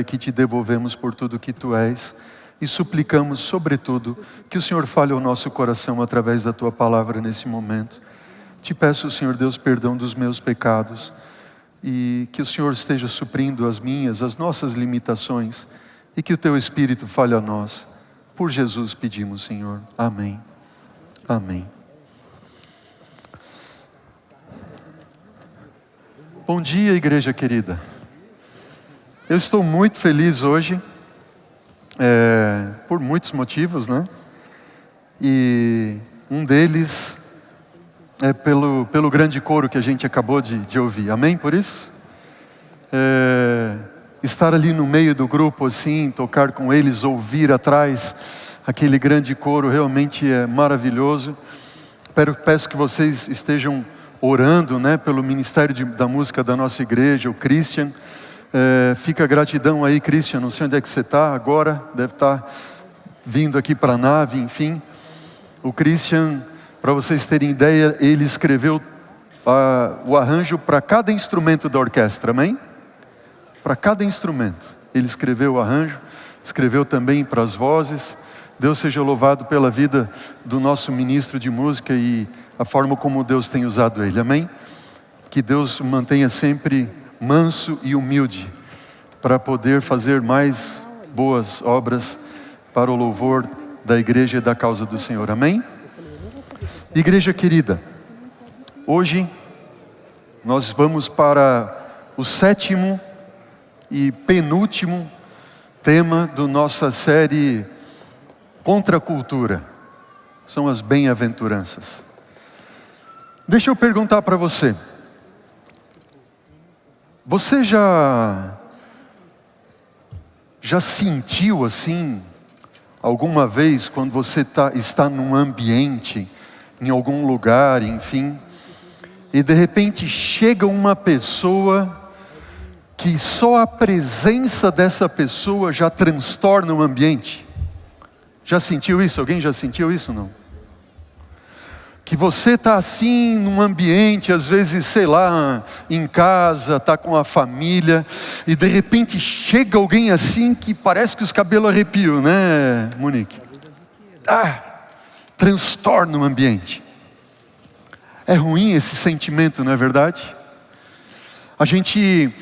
que aqui te devolvemos por tudo que Tu és e suplicamos, sobretudo, que o Senhor fale ao nosso coração através da Tua palavra nesse momento. Te peço, Senhor Deus, perdão dos meus pecados e que o Senhor esteja suprindo as nossas limitações e que o Teu Espírito fale a nós. Por Jesus pedimos, Senhor. Amém. Amém. Bom dia, igreja querida. Eu estou muito feliz hoje, por muitos motivos, né? E um deles é pelo grande coro que a gente acabou de ouvir. Amém por isso? Estar ali no meio do grupo assim, tocar com eles, ouvir atrás aquele grande coro realmente é maravilhoso. Peço que vocês estejam orando, né, pelo ministério da música da nossa igreja, o Christian. Fica a gratidão aí, Christian, não sei onde é que você está agora, deve estar vindo aqui para a nave, enfim. O Christian, para vocês terem ideia, ele escreveu o arranjo para cada instrumento da orquestra, amém? Para cada instrumento, ele escreveu o arranjo, escreveu também para as vozes. Deus seja louvado pela vida do nosso ministro de música e a forma como Deus tem usado ele, amém? Que Deus o mantenha sempre manso e humilde, para poder fazer mais boas obras para o louvor da igreja e da causa do Senhor, amém? Igreja querida, hoje nós vamos para o 7º e penúltimo tema da nossa série Contra a Cultura, são as bem-aventuranças. Deixa eu perguntar para você, você já sentiu assim, alguma vez, quando você está num ambiente, em algum lugar, enfim, e de repente chega uma pessoa que só a presença dessa pessoa já transtorna o ambiente? Já sentiu isso? Alguém já sentiu isso, não? Que você está assim num ambiente, às vezes, sei lá, em casa, está com a família, e de repente chega alguém assim que parece que os cabelos arrepiam, né, Monique? Transtorna o ambiente. É ruim esse sentimento, não é verdade? A gente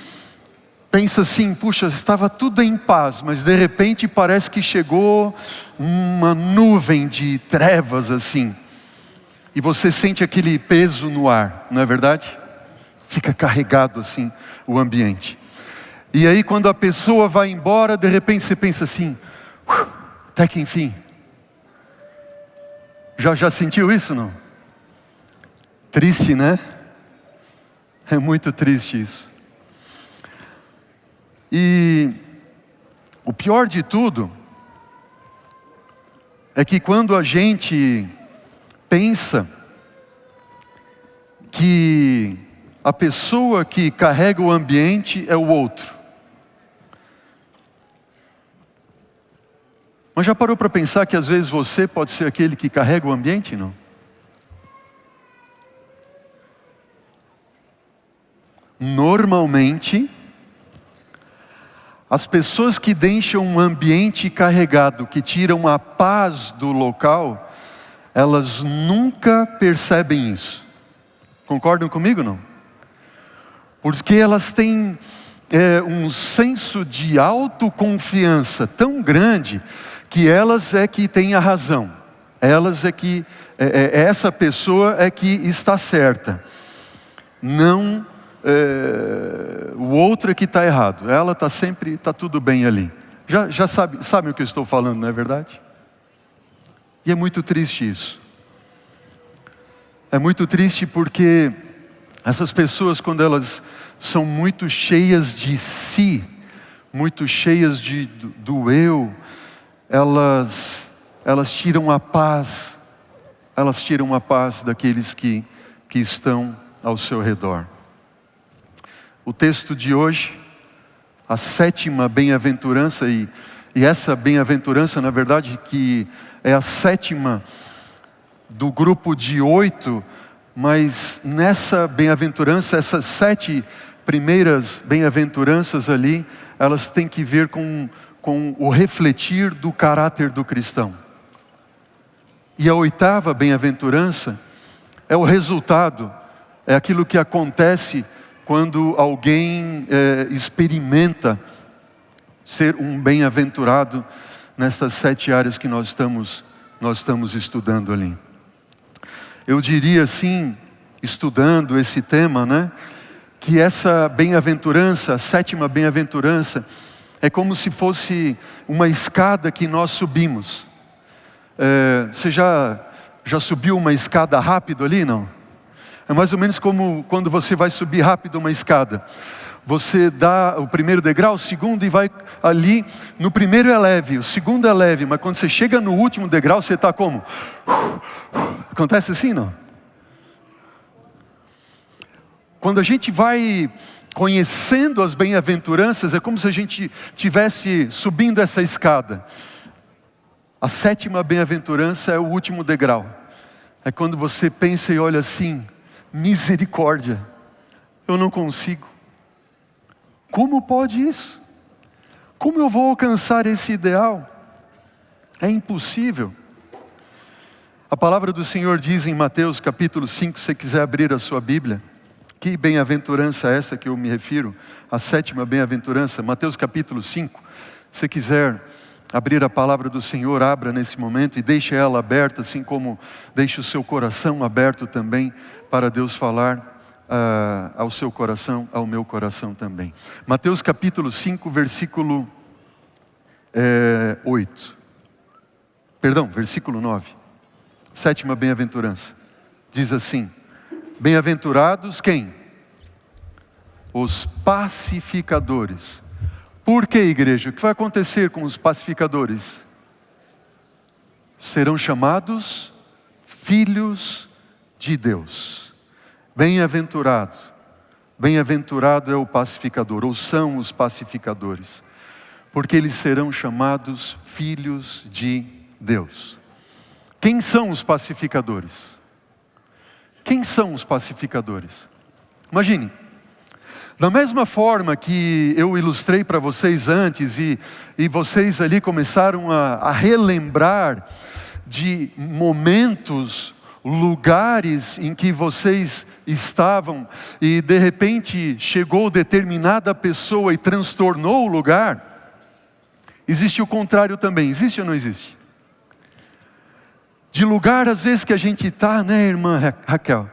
pensa assim, puxa, estava tudo em paz, mas de repente parece que chegou uma nuvem de trevas assim. E você sente aquele peso no ar, não é verdade? Fica carregado assim o ambiente. E aí quando a pessoa vai embora, de repente você pensa assim, até que enfim. Já sentiu isso, não? Triste, né? É muito triste isso. E o pior de tudo é que quando a gente pensa que a pessoa que carrega o ambiente é o outro. Mas já parou para pensar que às vezes você pode ser aquele que carrega o ambiente, não? Normalmente, as pessoas que deixam um ambiente carregado, que tiram a paz do local, elas nunca percebem isso. Concordam comigo, não? Porque elas têm um senso de autoconfiança tão grande, que elas é que têm a razão. Elas é que, essa pessoa é que está certa. Não o outro é que está errado. Ela está tudo bem ali. Já sabe o que eu estou falando, não é verdade? E é muito triste isso. É muito triste porque essas pessoas, quando elas são muito cheias de si, muito cheias do eu, elas tiram a paz, daqueles que estão ao seu redor. O texto de hoje, a 7ª bem-aventurança, e essa bem-aventurança, na verdade, que é a 7ª do grupo de 8, mas nessa bem-aventurança, essas 7 primeiras bem-aventuranças ali, elas têm que ver com o refletir do caráter do cristão. E a 8ª bem-aventurança é o resultado, é aquilo que acontece quando alguém experimenta ser um bem-aventurado nessas 7 áreas que nós estamos estudando ali. Eu diria assim, estudando esse tema, né, que essa bem-aventurança, a 7ª bem-aventurança, é como se fosse uma escada que nós subimos. Você já subiu uma escada rápido ali, não? É mais ou menos como quando você vai subir rápido uma escada. Você dá o primeiro degrau, o segundo e vai ali. No primeiro é leve, o segundo é leve, mas quando você chega no último degrau, você está como? Acontece assim, não? Quando a gente vai conhecendo as bem-aventuranças, é como se a gente estivesse subindo essa escada. A 7ª bem-aventurança é o último degrau. É quando você pensa e olha assim, misericórdia, eu não consigo. Como pode isso? Como eu vou alcançar esse ideal? É impossível. A palavra do Senhor diz em Mateus capítulo 5, se você quiser abrir a sua Bíblia, que bem-aventurança é essa que eu me refiro? A 7ª bem-aventurança, Mateus capítulo 5. Se você quiser abrir a palavra do Senhor, abra nesse momento e deixe ela aberta, assim como deixe o seu coração aberto também para Deus falar ao seu coração, ao meu coração também. Mateus capítulo 5, versículo 8. Perdão, versículo 9. 7ª bem-aventurança. Diz assim: bem-aventurados quem? Os pacificadores. Por que, igreja? O que vai acontecer com os pacificadores? Serão chamados filhos de Deus. Bem-aventurado. Bem-aventurado é o pacificador, ou são os pacificadores, porque eles serão chamados filhos de Deus. Quem são os pacificadores? Quem são os pacificadores? Imagine, da mesma forma que eu ilustrei para vocês antes, e vocês ali começaram a relembrar de momentos, lugares em que vocês estavam, e de repente chegou determinada pessoa e transtornou o lugar, existe o contrário também, existe ou não existe? De lugar às vezes que a gente está, né, irmã Raquel?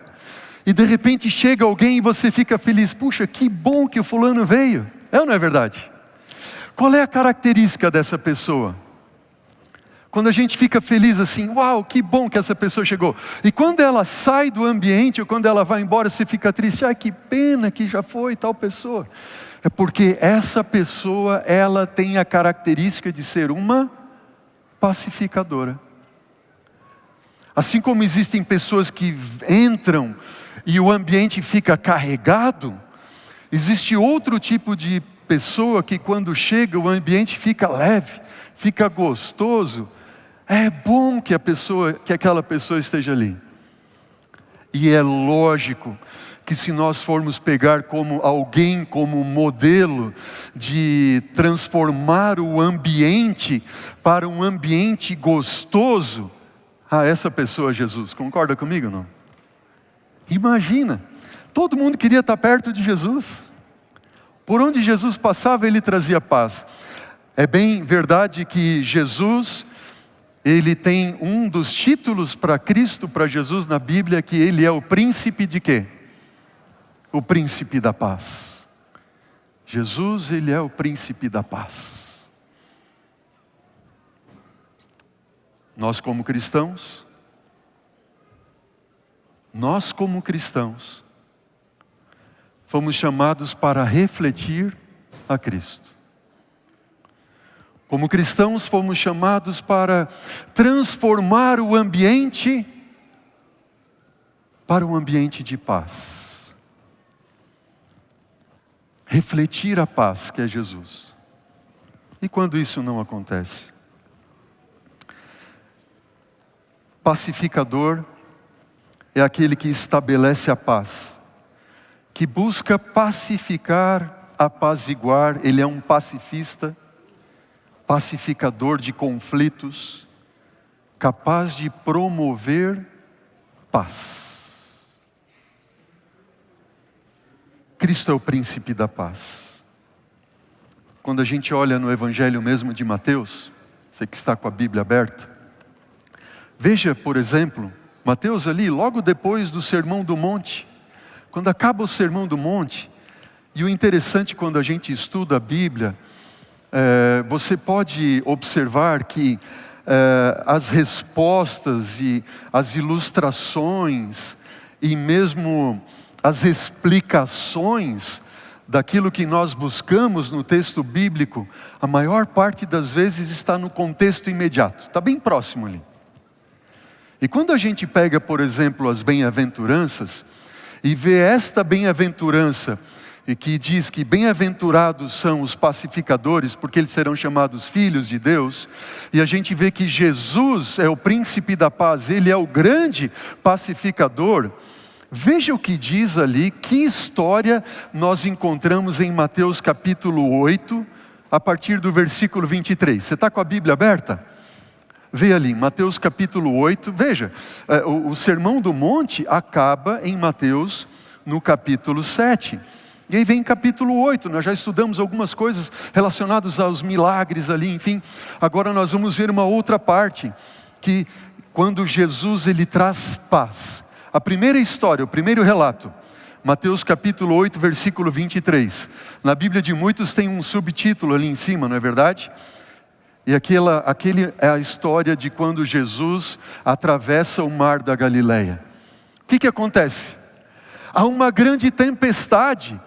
E de repente chega alguém e você fica feliz. Puxa, que bom que o fulano veio. É ou não é verdade? Qual é a característica dessa pessoa? Quando a gente fica feliz assim, uau, que bom que essa pessoa chegou. E quando ela sai do ambiente, ou quando ela vai embora, você fica triste. Que pena que já foi tal pessoa. É porque essa pessoa, ela tem a característica de ser uma pacificadora. Assim como existem pessoas que entram e o ambiente fica carregado, existe outro tipo de pessoa que quando chega o ambiente fica leve, fica gostoso. É bom que aquela pessoa esteja ali. E é lógico que se nós formos pegar como alguém, como modelo de transformar o ambiente para um ambiente gostoso, essa pessoa é Jesus. Concorda comigo ou não? Imagina, todo mundo queria estar perto de Jesus. Por onde Jesus passava, ele trazia paz. É bem verdade que Jesus, ele tem um dos títulos para Cristo, para Jesus na Bíblia, que ele é o príncipe de quê? O príncipe da paz. Jesus, ele é o príncipe da paz. Nós como cristãos, fomos chamados para refletir a Cristo. Como cristãos fomos chamados para transformar o ambiente para um ambiente de paz. Refletir a paz que é Jesus. E quando isso não acontece? Pacificador é aquele que estabelece a paz, que busca pacificar apaziguar, Ele é um pacifista, pacificador de conflitos, capaz de promover paz. Cristo é o príncipe da paz. Quando a gente olha no Evangelho mesmo de Mateus, você que está com a Bíblia aberta, veja, por exemplo, Mateus ali, logo depois do Sermão do Monte, quando acaba o Sermão do Monte, e o interessante quando a gente estuda a Bíblia, você pode observar que as respostas e as ilustrações e mesmo as explicações daquilo que nós buscamos no texto bíblico, a maior parte das vezes está no contexto imediato, está bem próximo ali. E quando a gente pega, por exemplo, as bem-aventuranças, e vê esta bem-aventurança, e que diz que bem-aventurados são os pacificadores, porque eles serão chamados filhos de Deus, e a gente vê que Jesus é o príncipe da paz, Ele é o grande pacificador. Veja o que diz ali, que história nós encontramos em Mateus capítulo 8, a partir do versículo 23. Você está com a Bíblia aberta? Vê ali, Mateus capítulo 8, veja, o Sermão do Monte acaba em Mateus no capítulo 7. E aí vem capítulo 8, nós já estudamos algumas coisas relacionadas aos milagres ali, enfim. Agora nós vamos ver uma outra parte, que quando Jesus ele traz paz. A primeira história, o primeiro relato, Mateus capítulo 8, versículo 23. Na Bíblia de muitos tem um subtítulo ali em cima, não é verdade? E aquele é a história de quando Jesus atravessa o mar da Galileia. O que acontece? Há uma grande tempestade.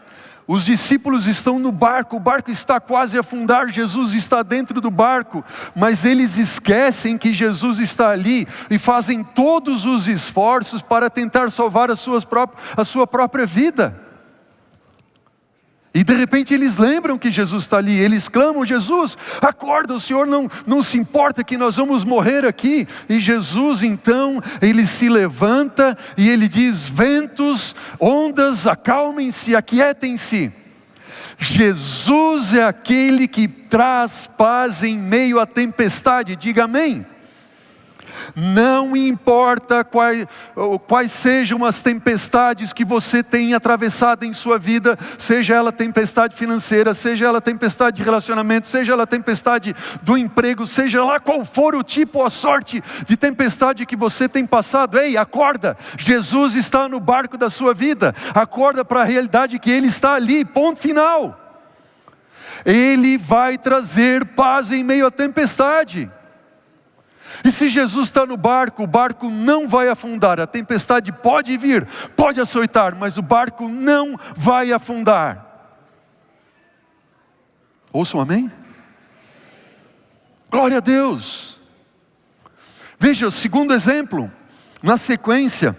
Os discípulos estão no barco, o barco está quase a afundar, Jesus está dentro do barco, mas eles esquecem que Jesus está ali e fazem todos os esforços para tentar salvar a sua própria vida. E de repente eles lembram que Jesus está ali, eles clamam: Jesus, acorda, o Senhor não se importa que nós vamos morrer aqui. E Jesus então, ele se levanta e ele diz: ventos, ondas, acalmem-se, aquietem-se. Jesus é aquele que traz paz em meio à tempestade, diga amém. Não importa quais sejam as tempestades que você tem atravessado em sua vida, seja ela tempestade financeira, seja ela tempestade de relacionamento, seja ela tempestade do emprego, seja lá qual for o tipo ou a sorte de tempestade que você tem passado, ei, acorda, Jesus está no barco da sua vida, acorda para a realidade que Ele está ali, ponto final. Ele vai trazer paz em meio à tempestade. E se Jesus está no barco, o barco não vai afundar. A tempestade pode vir, pode açoitar, mas o barco não vai afundar. Ouçam amém? Glória a Deus. Veja o segundo exemplo, na sequência,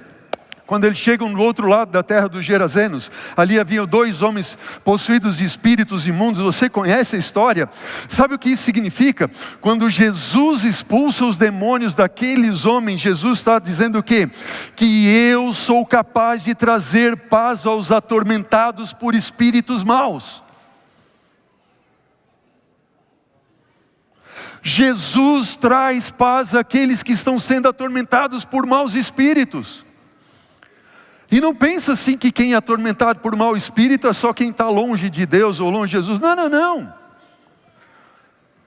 quando eles chegam no outro lado da terra dos Gerazenos, ali haviam 2 homens possuídos de espíritos imundos. Você conhece a história? Sabe o que isso significa? Quando Jesus expulsa os demônios daqueles homens, Jesus está dizendo o quê? Que eu sou capaz de trazer paz aos atormentados por espíritos maus. Jesus traz paz àqueles que estão sendo atormentados por maus espíritos. E não pensa assim que quem é atormentado por mau espírito é só quem está longe de Deus ou longe de Jesus. Não.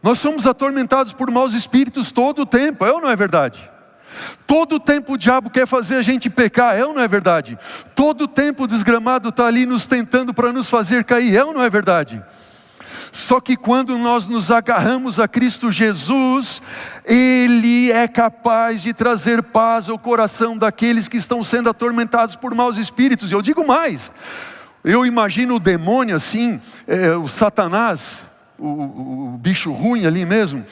Nós somos atormentados por maus espíritos todo o tempo, é ou não é verdade? Todo o tempo o diabo quer fazer a gente pecar, é ou não é verdade? Todo o tempo o desgramado está ali nos tentando para nos fazer cair, é ou não é verdade? Só que quando nós nos agarramos a Cristo Jesus, Ele é capaz de trazer paz ao coração daqueles que estão sendo atormentados por maus espíritos. E eu digo mais, eu imagino o demônio assim, o Satanás, o bicho ruim ali mesmo,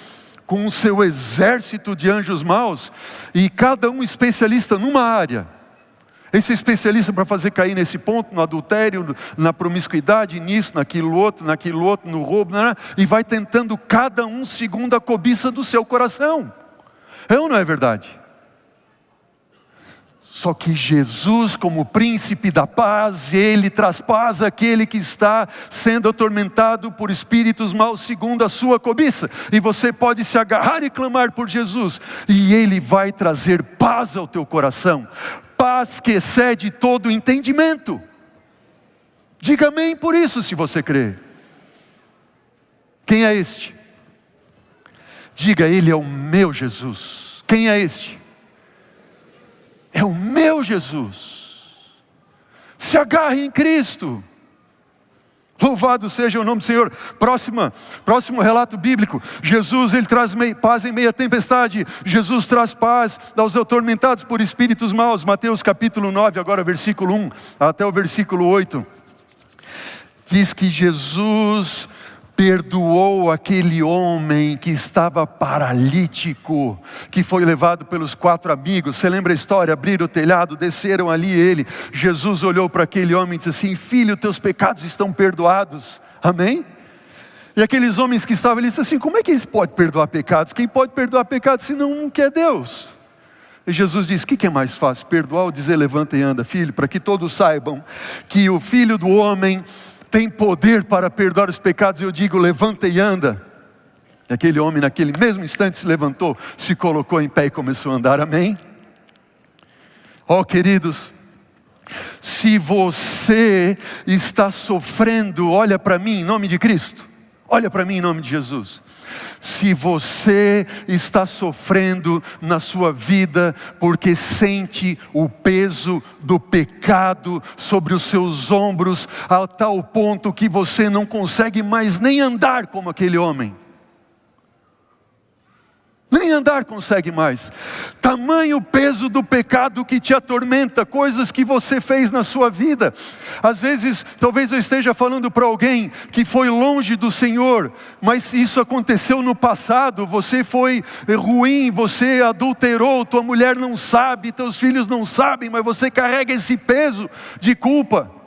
com o seu exército de anjos maus, e cada um especialista numa área. Esse é especialista para fazer cair nesse ponto, no adultério, na promiscuidade, nisso, naquilo outro, no roubo, e vai tentando cada um segundo a cobiça do seu coração. É ou não é verdade? Só que Jesus, como príncipe da paz, ele traz paz àquele que está sendo atormentado por espíritos maus segundo a sua cobiça. E você pode se agarrar e clamar por Jesus, e ele vai trazer paz ao teu coração, paz que excede todo entendimento. Diga amém por isso, se você crê. Quem é este? Diga, ele é o meu Jesus. Quem é este? É o meu Jesus. Se agarre em Cristo. Louvado seja o nome do Senhor. Próximo relato bíblico. Jesus, ele traz paz em meia tempestade. Jesus traz paz aos atormentados por espíritos maus. Mateus capítulo 9, agora versículo 1 até o versículo 8. Diz que Jesus perdoou aquele homem que estava paralítico, que foi levado pelos 4 amigos. Você lembra a história? Abriram o telhado, desceram ali ele. Jesus olhou para aquele homem e disse assim: filho, teus pecados estão perdoados. Amém? E aqueles homens que estavam ali disseram assim: como é que eles podem perdoar pecados? Quem pode perdoar pecados senão um que é Deus? E Jesus disse: o que é mais fácil? Perdoar ou dizer levanta e anda, filho? Para que todos saibam que o Filho do Homem tem poder para perdoar os pecados. Eu digo, levanta e anda. E aquele homem naquele mesmo instante se levantou, se colocou em pé e começou a andar. Amém? Oh, queridos, se você está sofrendo, olha para mim em nome de Cristo. Olha para mim em nome de Jesus. Se você está sofrendo na sua vida porque sente o peso do pecado sobre os seus ombros, a tal ponto que você não consegue mais nem andar como aquele homem. Nem andar consegue mais. Tamanho peso do pecado que te atormenta, coisas que você fez na sua vida. Às vezes, talvez eu esteja falando para alguém que foi longe do Senhor, mas isso aconteceu no passado. Você foi ruim, você adulterou, tua mulher não sabe, teus filhos não sabem, mas você carrega esse peso de culpa.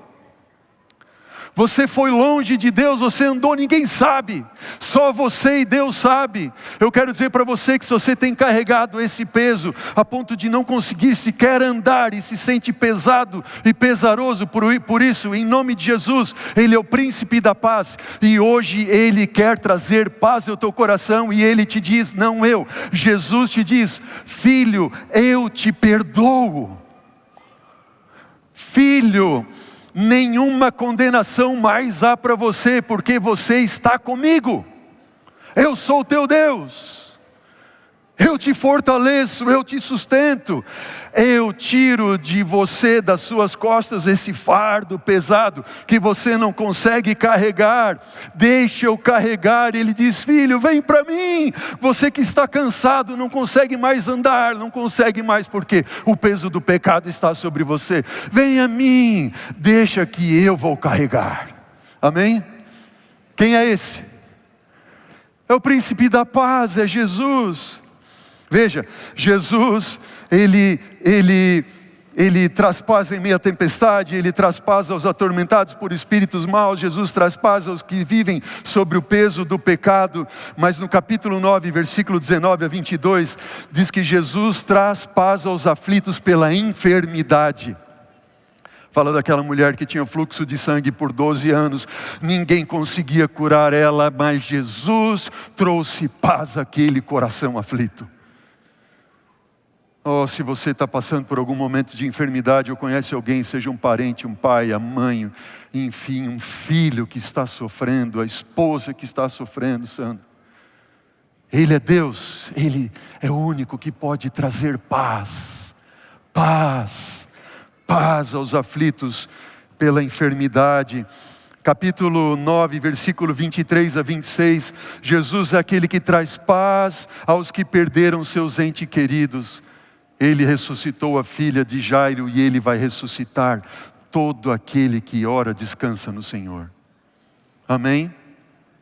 Você foi longe de Deus, você andou, ninguém sabe, só você e Deus sabe. Eu quero dizer para você que se você tem carregado esse peso, a ponto de não conseguir sequer andar e se sente pesado e pesaroso por isso, em nome de Jesus, Ele é o príncipe da paz, e hoje Ele quer trazer paz ao teu coração, e Ele te diz, não eu, Jesus te diz, filho, eu te perdoo. Filho, nenhuma condenação mais há para você, porque você está comigo. Eu sou o teu Deus. Eu te fortaleço, eu te sustento. Eu tiro de você, das suas costas, esse fardo pesado que você não consegue carregar. Deixa eu carregar. Ele diz, filho, vem para mim. Você que está cansado, não consegue mais andar, não consegue mais, porque o peso do pecado está sobre você. Vem a mim, deixa que eu vou carregar. Amém? Quem é esse? É o príncipe da paz, é Jesus. Veja, Jesus, ele traz paz em meia tempestade, Ele traz paz aos atormentados por espíritos maus, Jesus traz paz aos que vivem sobre o peso do pecado, mas no capítulo 9, versículo 19 a 22, diz que Jesus traz paz aos aflitos pela enfermidade. Fala daquela mulher que tinha fluxo de sangue por 12 anos, ninguém conseguia curar ela, mas Jesus trouxe paz àquele coração aflito. Oh, se você está passando por algum momento de enfermidade, ou conhece alguém, seja um parente, um pai, a mãe, enfim, um filho que está sofrendo, a esposa que está sofrendo, Sandro. Ele é Deus, Ele é o único que pode trazer paz, paz, paz aos aflitos pela enfermidade. Capítulo 9, versículo 23 a 26, Jesus é aquele que traz paz aos que perderam seus entes queridos. Ele ressuscitou a filha de Jairo e Ele vai ressuscitar todo aquele que ora descansa no Senhor. Amém?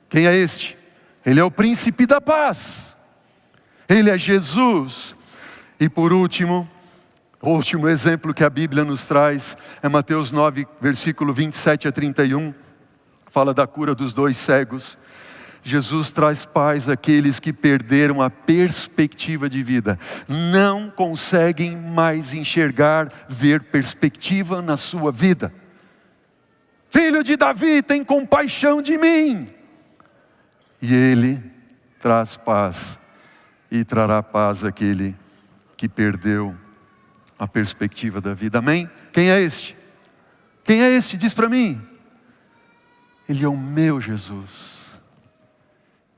Quem é este? Ele é o príncipe da paz. Ele é Jesus. E por último, o último exemplo que a Bíblia nos traz é Mateus 9, versículo 27 a 31. Fala da cura dos 2 cegos. Jesus traz paz àqueles que perderam a perspectiva de vida. Não conseguem mais enxergar, ver perspectiva na sua vida. Filho de Davi, tem compaixão de mim. E Ele traz paz e trará paz àquele que perdeu a perspectiva da vida. Amém? Quem é este? Quem é este? Diz para mim. Ele é o meu Jesus.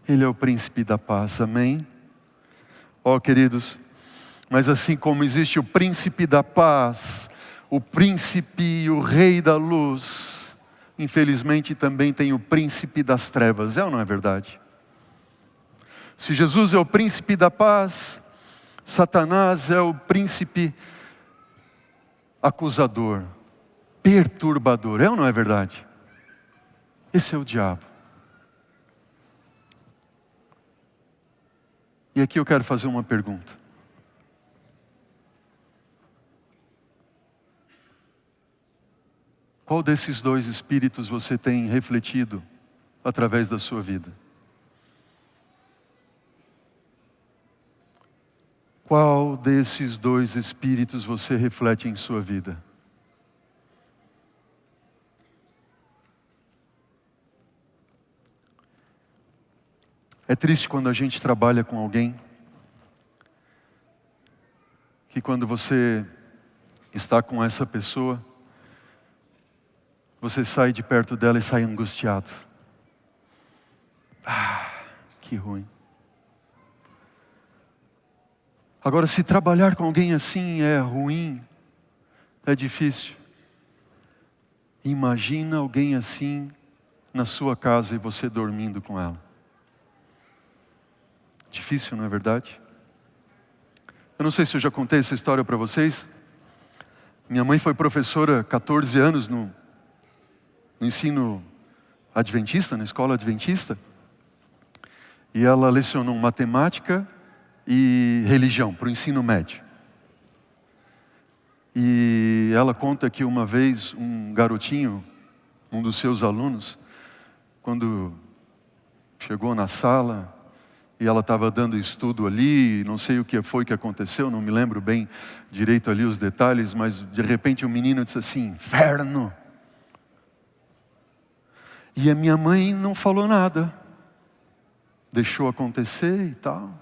Ele é o príncipe da paz. Amém? Ó, queridos, mas assim como existe o príncipe da paz, o príncipe e o rei da luz, infelizmente também tem o príncipe das trevas. É ou não é verdade? Se Jesus é o príncipe da paz, Satanás é o príncipe acusador, perturbador. É ou não é verdade? Esse é o diabo. E aqui eu quero fazer uma pergunta. Qual desses dois espíritos você tem refletido através da sua vida? Qual desses dois espíritos você reflete em sua vida? É triste quando a gente trabalha com alguém que quando você está com essa pessoa, você sai de perto dela e sai angustiado. Que ruim. Agora, se trabalhar com alguém assim é ruim, é difícil. Imagina alguém assim na sua casa e você dormindo com ela. Difícil, não é verdade? Eu não sei se eu já contei essa história para vocês. Minha mãe foi professora 14 anos no ensino adventista, na escola adventista. E ela lecionou matemática e religião para o ensino médio. E ela conta que uma vez um garotinho, um dos seus alunos, quando chegou na sala e ela estava dando estudo ali, não sei o que foi que aconteceu, não me lembro bem direito ali os detalhes, mas de repente o menino disse assim: inferno! E a minha mãe não falou nada, deixou acontecer e tal.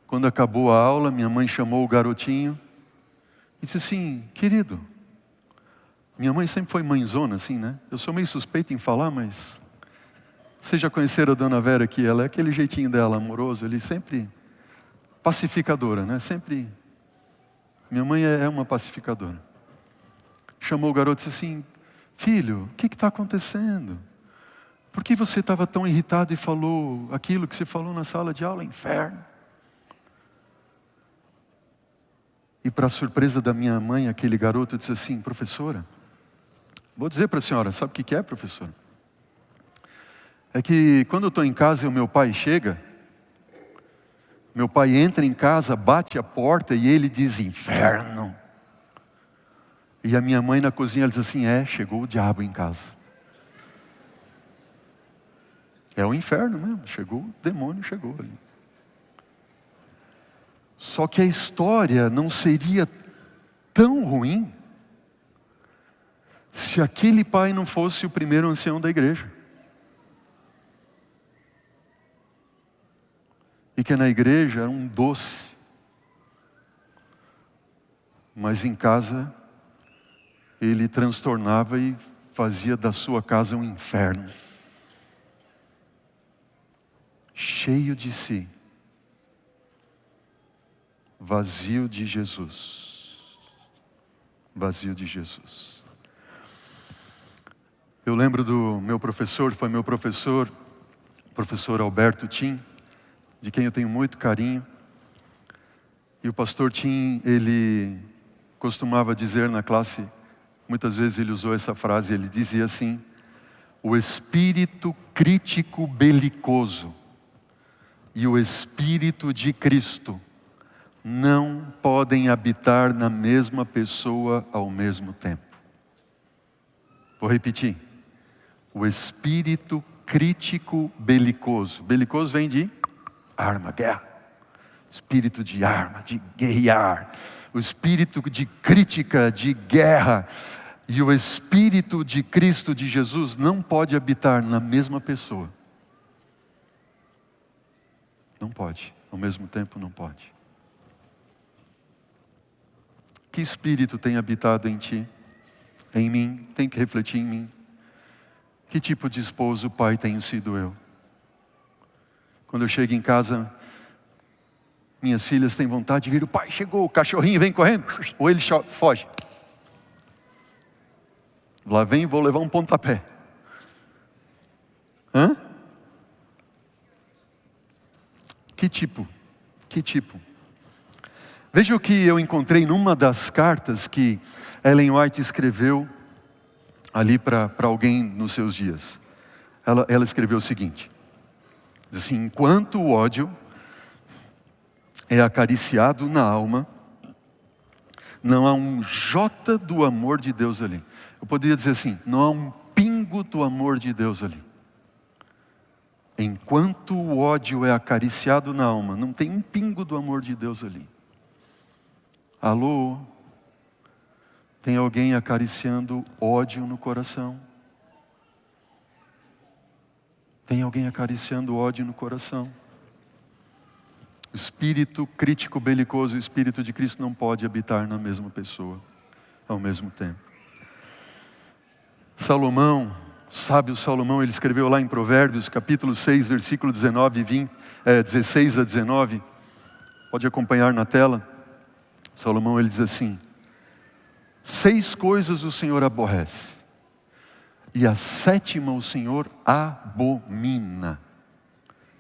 Quando acabou a aula, minha mãe chamou o garotinho e disse assim: querido, minha mãe sempre foi mãezona assim, né? Eu sou meio suspeito em falar, mas vocês já conheceram a Dona Vera aqui? Ela é aquele jeitinho dela, amoroso, ele sempre pacificadora, né? Sempre. Minha mãe é uma pacificadora. Chamou o garoto e disse assim: filho, o que está acontecendo? Por que você estava tão irritado e falou aquilo que você falou na sala de aula? Inferno. E para a surpresa da minha mãe, aquele garoto disse assim: professora, vou dizer para a senhora, sabe o que é, professora? É que quando eu estou em casa e o meu pai chega, meu pai entra em casa, bate a porta e ele diz: inferno. E a minha mãe na cozinha, ela diz assim: chegou o diabo em casa. É o inferno mesmo, chegou o demônio, chegou ali. Só que a história não seria tão ruim se aquele pai não fosse o primeiro ancião da igreja. E que na igreja era um doce. Mas em casa, ele transtornava e fazia da sua casa um inferno. Cheio de si. Vazio de Jesus. Vazio de Jesus. Eu lembro do meu professor, foi meu professor, professor Alberto Tim, de quem eu tenho muito carinho. E o pastor Tim, ele costumava dizer na classe, muitas vezes ele usou essa frase, ele dizia assim: o espírito crítico belicoso e o espírito de Cristo não podem habitar na mesma pessoa ao mesmo tempo. Vou repetir. O espírito crítico belicoso. Belicoso vem de arma, guerra. Espírito de arma, de guerrear. O espírito de crítica, de guerra. E o Espírito de Cristo, de Jesus, não pode habitar na mesma pessoa. Não pode. Ao mesmo tempo, não pode. Que espírito tem habitado em ti? Em mim? Tem que refletir em mim. Que tipo de esposo, pai, tenho sido eu? Quando eu chego em casa, minhas filhas têm vontade de vir. O pai chegou, o cachorrinho vem correndo. Ou ele foge. Lá vem, vou levar um pontapé. Hã? Que tipo? Que tipo? Veja o que eu encontrei numa das cartas que Ellen White escreveu ali para alguém nos seus dias. Ela escreveu o seguinte. Diz assim: enquanto o ódio é acariciado na alma, não há um jota do amor de Deus ali. Eu poderia dizer assim, não há um pingo do amor de Deus ali. Enquanto o ódio é acariciado na alma, não tem um pingo do amor de Deus ali. Alô? Tem alguém acariciando ódio no coração? Tem alguém acariciando ódio no coração? O espírito crítico belicoso e o Espírito de Cristo não pode habitar na mesma pessoa ao mesmo tempo. Salomão, sábio Salomão, ele escreveu lá em Provérbios, capítulo 6, versículo 16 a 19. Pode acompanhar na tela. Salomão, ele diz assim: 6 coisas o Senhor aborrece, e a 7ª o Senhor abomina.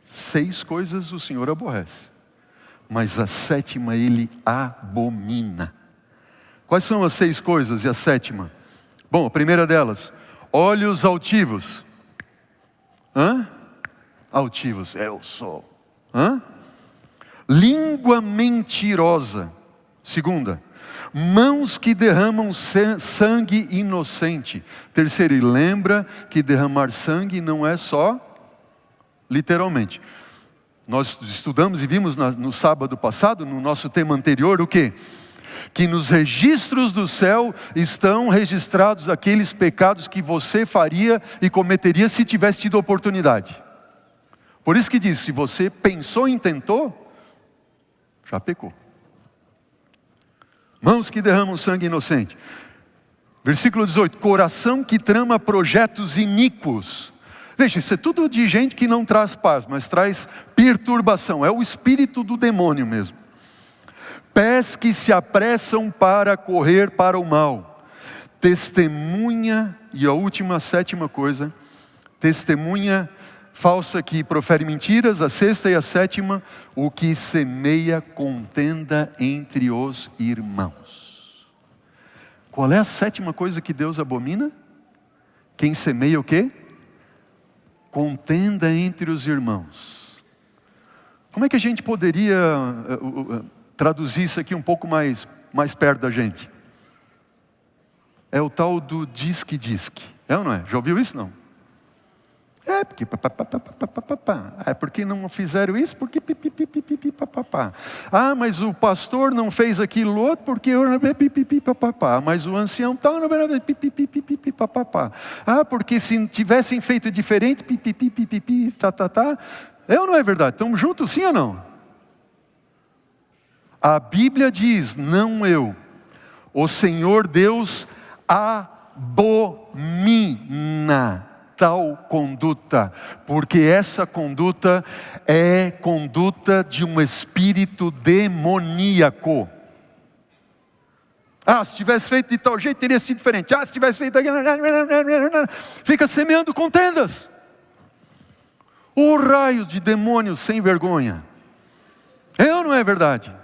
6 coisas o Senhor aborrece, mas a 7ª Ele abomina. Quais são as 6 coisas e a 7ª? Bom, a primeira delas, olhos altivos. Hã? Altivos, eu sou. Hã? Língua mentirosa. Segunda, mãos que derramam sangue inocente. Terceiro, e lembra que derramar sangue não é só literalmente. Nós estudamos e vimos no sábado passado, no nosso tema anterior, o quê? Que nos registros do céu estão registrados aqueles pecados que você faria e cometeria se tivesse tido oportunidade. Por isso que diz, se você pensou e tentou, já pecou. Mãos que derramam sangue inocente. Versículo 18, coração que trama projetos iníquos. Veja, isso é tudo de gente que não traz paz, mas traz perturbação. É o espírito do demônio mesmo. Pés que se apressam para correr para o mal. Testemunha, e a última, a 7ª coisa, testemunha falsa que profere mentiras. A 6ª e a 7ª, o que semeia contenda entre os irmãos. Qual é a 7ª coisa que Deus abomina? Quem semeia o quê? Contenda entre os irmãos. Como é que a gente poderia traduzir isso aqui um pouco mais perto da gente? É o tal do diz-que-diz-que. É ou não é? Já ouviu isso não? É porque é porque não fizeram isso, porque papapá. Ah, mas o pastor não fez aquilo outro porque papapá. Mas o ancião tal não papapá. Ah, porque se tivessem feito diferente tá. É ou não é verdade? Estamos juntos, sim ou não? A Bíblia diz, não eu, o Senhor Deus abomina tal conduta, porque essa conduta é conduta de um espírito demoníaco. Ah, se tivesse feito de tal jeito, teria sido diferente. Ah, se tivesse feito... Fica semeando contendas. O raio de demônios sem vergonha. É ou não é verdade?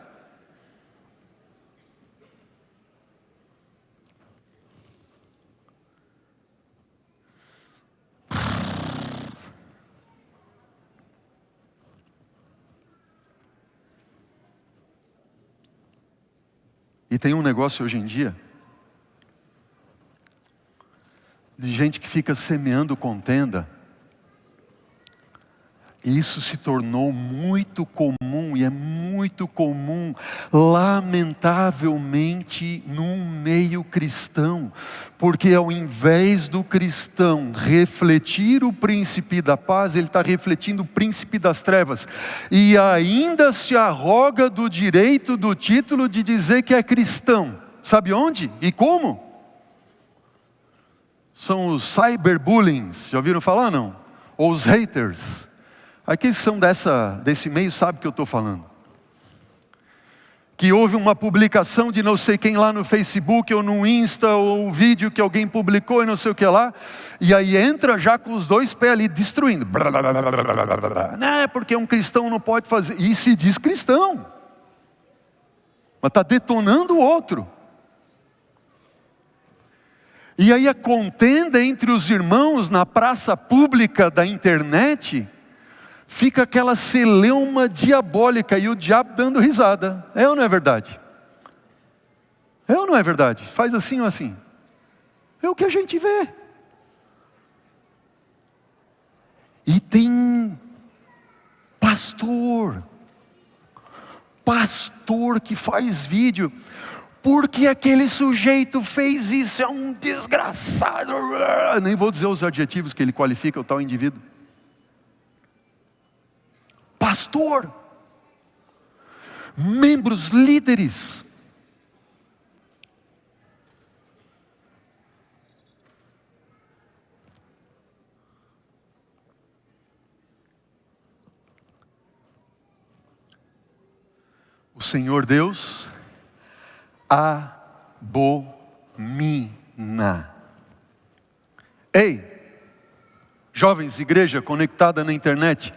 E tem um negócio hoje em dia, de gente que fica semeando contenda, E isso se tornou muito comum, e é muito comum, lamentavelmente, num meio cristão. Porque ao invés do cristão refletir o príncipe da paz, ele está refletindo o príncipe das trevas. E ainda se arroga do direito, do título de dizer que é cristão. Sabe onde e como? São os cyberbullying, já ouviram falar não? Ou os haters. Aqueles que são desse meio sabem o que eu estou falando. Que houve uma publicação de não sei quem lá no Facebook ou no Insta, ou um vídeo que alguém publicou e não sei o que lá, e aí entra já com os dois pés ali destruindo. Não, porque um cristão não pode fazer, e se diz cristão, mas está detonando o outro. E aí a contenda entre os irmãos na praça pública da internet, fica aquela celeuma diabólica e o diabo dando risada. É ou não é verdade? É ou não é verdade? Faz assim ou assim? É o que a gente vê. E tem pastor que faz vídeo, porque aquele sujeito fez isso, é um desgraçado. Nem vou dizer os adjetivos que ele qualifica o tal indivíduo. Pastor, membros, líderes. O Senhor Deus abomina. Ei, jovens, igreja conectada na internet,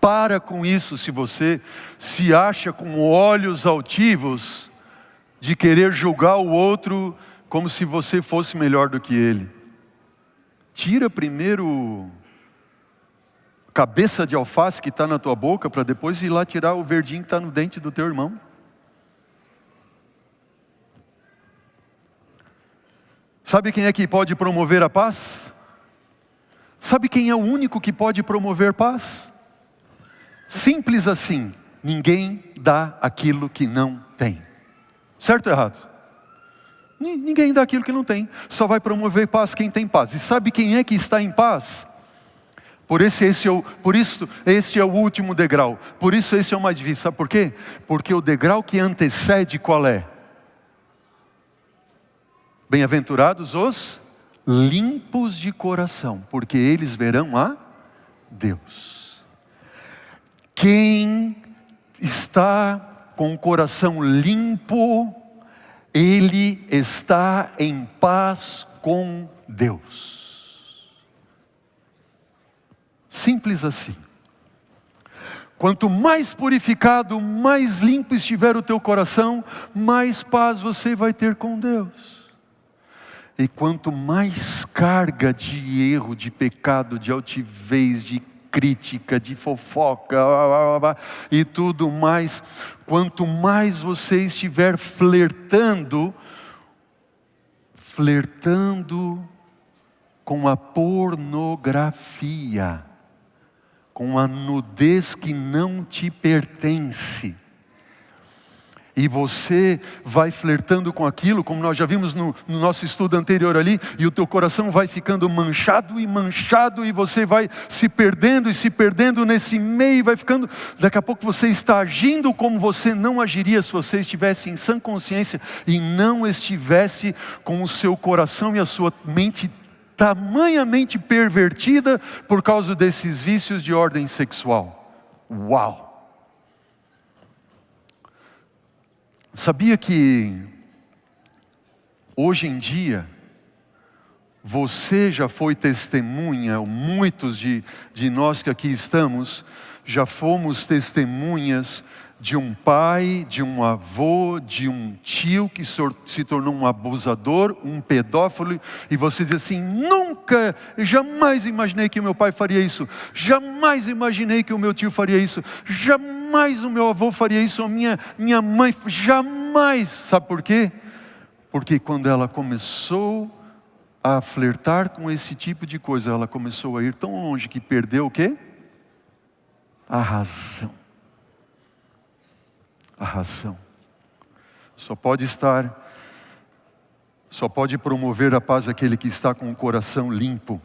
para com isso. Se você se acha com olhos altivos de querer julgar o outro como se você fosse melhor do que ele. Tira primeiro cabeça de alface que está na tua boca, para depois ir lá tirar o verdinho que está no dente do teu irmão. Sabe quem é que pode promover a paz? Sabe quem é o único que pode promover paz? Simples assim, ninguém dá aquilo que não tem. Certo ou errado? Ninguém dá aquilo que não tem. Só vai promover paz quem tem paz. E sabe quem é que está em paz? Por isso esse é o último degrau. Por isso esse é o mais difícil. Sabe por quê? Porque o degrau que antecede qual é? Bem-aventurados os limpos de coração, porque eles verão a Deus. Quem está com o coração limpo, ele está em paz com Deus. Simples assim. Quanto mais purificado, mais limpo estiver o teu coração, mais paz você vai ter com Deus. E quanto mais carga de erro, de pecado, de altivez, de crítica, de fofoca e tudo mais, quanto mais você estiver flertando com a pornografia, com a nudez que não te pertence, e você vai flertando com aquilo, como nós já vimos no nosso estudo anterior ali, e o teu coração vai ficando manchado, e você vai se perdendo nesse meio, vai ficando, daqui a pouco você está agindo como você não agiria se você estivesse em sã consciência, e não estivesse com o seu coração e a sua mente tamanhamente pervertida, por causa desses vícios de ordem sexual. Uau! Sabia que hoje em dia você já foi testemunha, muitos de nós que aqui estamos já fomos testemunhas de um pai, de um avô, de um tio que se tornou um abusador, um pedófilo, e você diz assim: nunca, jamais imaginei que o meu pai faria isso, jamais imaginei que o meu tio faria isso, jamais o meu avô faria isso, a minha mãe, jamais. Sabe por quê? Porque quando ela começou a flertar com esse tipo de coisa, ela começou a ir tão longe que perdeu o quê? a razão. A razão. Só pode promover a paz aquele que está com o coração limpo,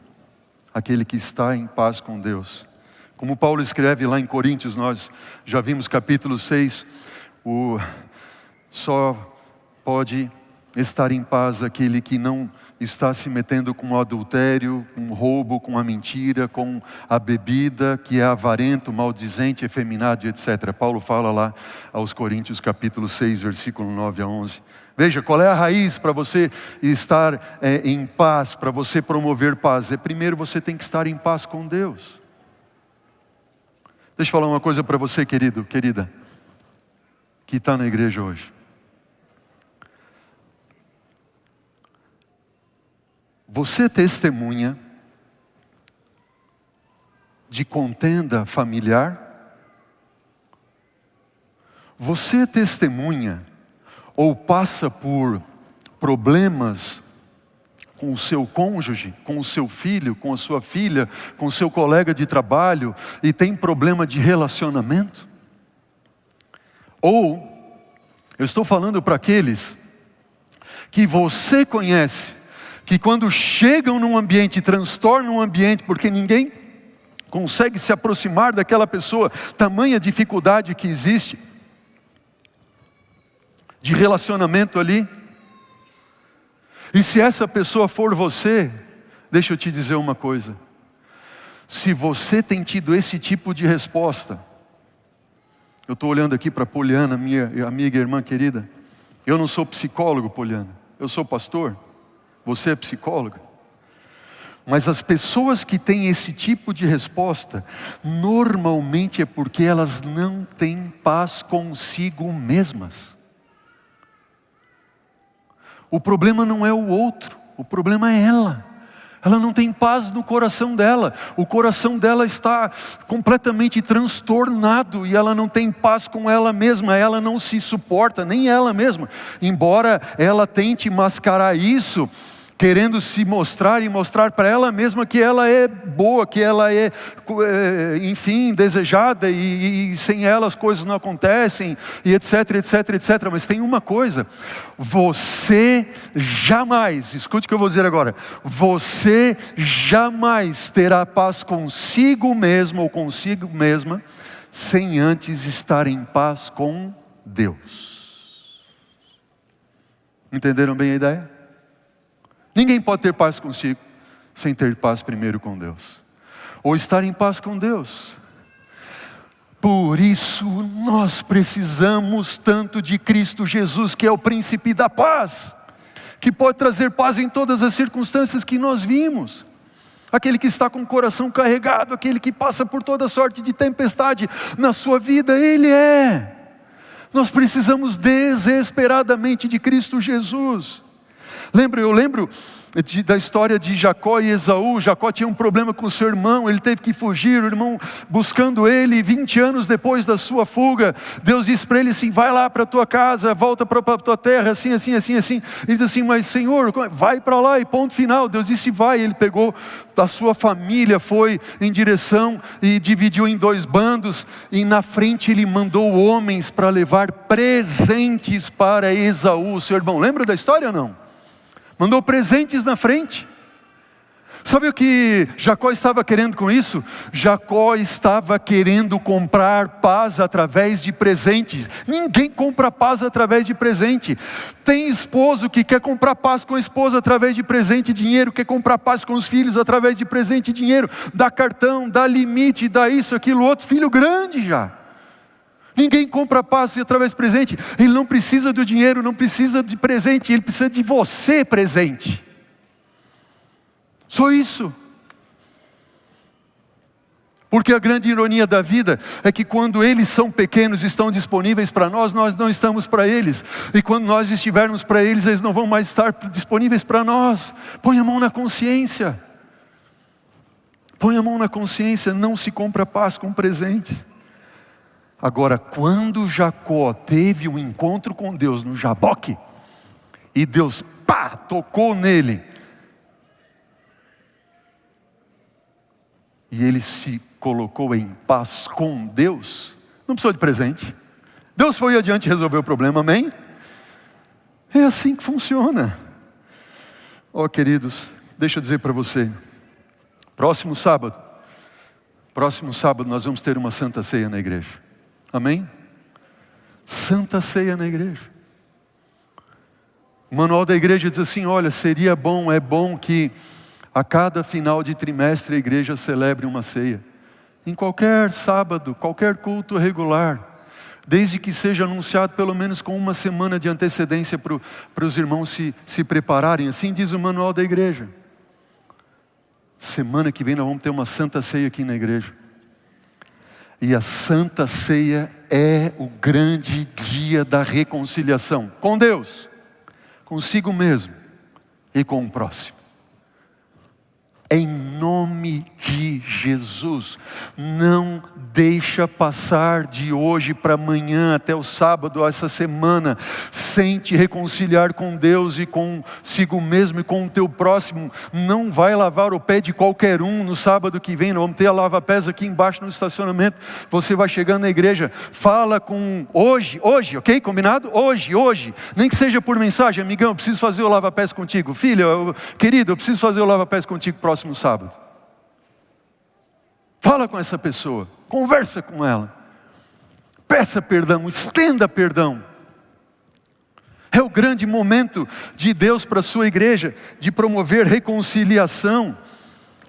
aquele que está em paz com Deus. Como Paulo escreve lá em Coríntios, nós já vimos capítulo 6, só pode estar em paz aquele que não está se metendo com o adultério, com o roubo, com a mentira, com a bebida, que é avarento, maldizente, efeminado, etc. Paulo fala lá aos Coríntios capítulo 6, versículo 9 a 11. Veja, qual é a raiz para você estar em paz, para você promover paz? Primeiro você tem que estar em paz com Deus. Deixa eu falar uma coisa para você, querido, querida, que está na igreja hoje. Você testemunha de contenda familiar? Você testemunha ou passa por problemas com o seu cônjuge, com o seu filho, com a sua filha, com o seu colega de trabalho e tem problema de relacionamento? Ou, eu estou falando para aqueles que você conhece, que quando chegam num ambiente, transtornam o ambiente, porque ninguém consegue se aproximar daquela pessoa, tamanha dificuldade que existe de relacionamento ali. E se essa pessoa for você, deixa eu te dizer uma coisa. Se você tem tido esse tipo de resposta, eu estou olhando aqui para Poliana, minha amiga e irmã querida. Eu não sou psicólogo, Poliana. Eu sou pastor. Você é psicóloga. Mas as pessoas que têm esse tipo de resposta, normalmente é porque elas não têm paz consigo mesmas. O problema não é o outro, o problema é ela. Ela não tem paz no coração dela. O coração dela está completamente transtornado e ela não tem paz com ela mesma. Ela não se suporta, nem ela mesma. Embora ela tente mascarar isso, querendo se mostrar e mostrar para ela mesma que ela é boa, que ela é, enfim, desejada e sem ela as coisas não acontecem, e etc, etc, etc. Mas tem uma coisa, você jamais, escute o que eu vou dizer agora, você jamais terá paz consigo mesmo ou consigo mesma, sem antes estar em paz com Deus. Entenderam bem a ideia? Ninguém pode ter paz consigo sem ter paz primeiro com Deus. Ou estar em paz com Deus. Por isso nós precisamos tanto de Cristo Jesus, que é o príncipe da paz, que pode trazer paz em todas as circunstâncias que nós vimos. Aquele que está com o coração carregado, aquele que passa por toda sorte de tempestade na sua vida, Ele é. Nós precisamos desesperadamente de Cristo Jesus. Eu lembro da história de Jacó e Esaú. Jacó tinha um problema com seu irmão, ele teve que fugir, o irmão buscando ele. 20 anos depois da sua fuga, Deus disse para ele assim: vai lá para a tua casa, volta para a tua terra, assim. Ele disse assim: mas Senhor, vai para lá e ponto final. Deus disse: vai. Ele pegou a sua família, foi em direção e dividiu em 2 bandos, e na frente ele mandou homens para levar presentes para Esaú, seu irmão. Lembra da história ou não? Mandou presentes na frente. Sabe o que Jacó estava querendo com isso? Jacó estava querendo comprar paz através de presentes. Ninguém compra paz através de presente. Tem esposo que quer comprar paz com a esposa através de presente e dinheiro, quer comprar paz com os filhos através de presente e dinheiro, dá cartão, dá limite, dá isso, aquilo, outro, filho grande já. Ninguém compra paz através de presente. Ele não precisa do dinheiro, não precisa de presente, ele precisa de você presente. Só isso. Porque a grande ironia da vida é que quando eles são pequenos, estão disponíveis para nós, nós não estamos para eles. E quando nós estivermos para eles, eles não vão mais estar disponíveis para nós. Põe a mão na consciência. Põe a mão na consciência, não se compra paz com presentes. Agora, quando Jacó teve um encontro com Deus no Jaboque, e Deus, tocou nele, e ele se colocou em paz com Deus, não precisou de presente. Deus foi adiante e resolveu o problema, amém? É assim que funciona. Ó, queridos, deixa eu dizer para você, próximo sábado nós vamos ter uma Santa Ceia na igreja, amém? Santa Ceia na igreja. O manual da igreja diz assim, olha, seria bom, é bom que a cada final de trimestre a igreja celebre uma ceia. Em qualquer sábado, qualquer culto regular, desde que seja anunciado pelo menos com uma semana de antecedência para os irmãos se prepararem. Assim diz o manual da igreja. Semana que vem nós vamos ter uma Santa Ceia aqui na igreja. E a Santa Ceia é o grande dia da reconciliação com Deus, consigo mesmo e com o próximo. Em nome de Jesus, não deixa passar de hoje para amanhã, até o sábado, essa semana, sem te reconciliar com Deus e consigo mesmo e com o teu próximo. Não vai lavar o pé de qualquer um no sábado que vem, nós vamos ter a lava-pés aqui embaixo no estacionamento. Você vai chegando na igreja, fala com hoje, ok? Combinado? Hoje, nem que seja por mensagem, amigão, eu preciso fazer o lava-pés contigo. Filha, querido, eu preciso fazer o lava-pés contigo próximo sábado. Fala com essa pessoa, conversa com ela, peça perdão, estenda perdão. É o grande momento de Deus para a sua igreja, de promover reconciliação.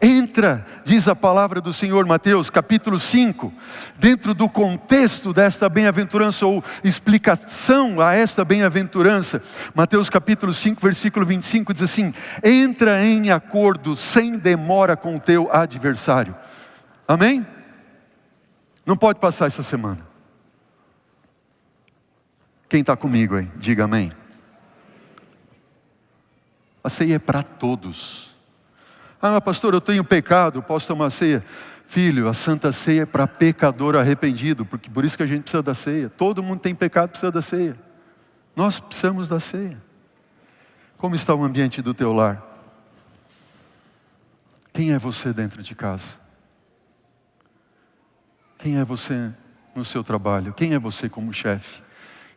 Entra, diz a palavra do Senhor, Mateus capítulo 5, dentro do contexto desta bem-aventurança, ou explicação a esta bem-aventurança. Mateus capítulo 5, versículo 25 diz assim: entra em acordo sem demora com o teu adversário. Amém? Não pode passar essa semana. Quem está comigo aí? Diga amém. A ceia é para todos. Ah, mas pastor, eu tenho pecado, posso tomar ceia? Filho, a Santa Ceia é para pecador arrependido, porque por isso que a gente precisa da ceia. Todo mundo tem pecado, precisa da ceia. Nós precisamos da ceia. Como está o ambiente do teu lar? Quem é você dentro de casa? Quem é você no seu trabalho? Quem é você como chefe?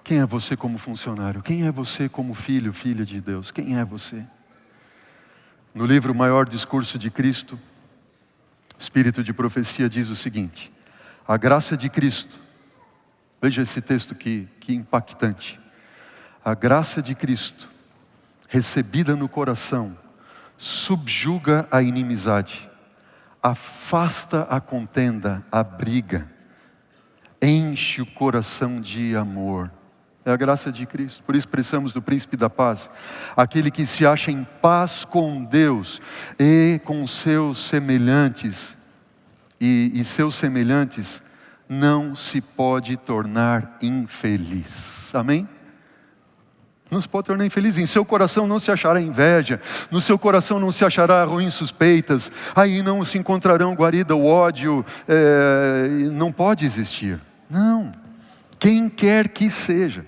Quem é você como funcionário? Quem é você como filho, filha de Deus? Quem é você? No livro Maior Discurso de Cristo, Espírito de Profecia diz o seguinte: a graça de Cristo, veja esse texto que impactante. A graça de Cristo, recebida no coração, subjuga a inimizade, afasta a contenda, a briga, enche o coração de amor. É a graça de Cristo. Por isso precisamos do príncipe da paz, aquele que se acha em paz com Deus e com seus semelhantes, e seus semelhantes não se pode tornar infeliz. Amém? Não se pode tornar infeliz. Em seu coração não se achará inveja, no seu coração não se achará ruins suspeitas, aí não se encontrarão guarida o ódio, não pode existir. Não. Quem quer que seja,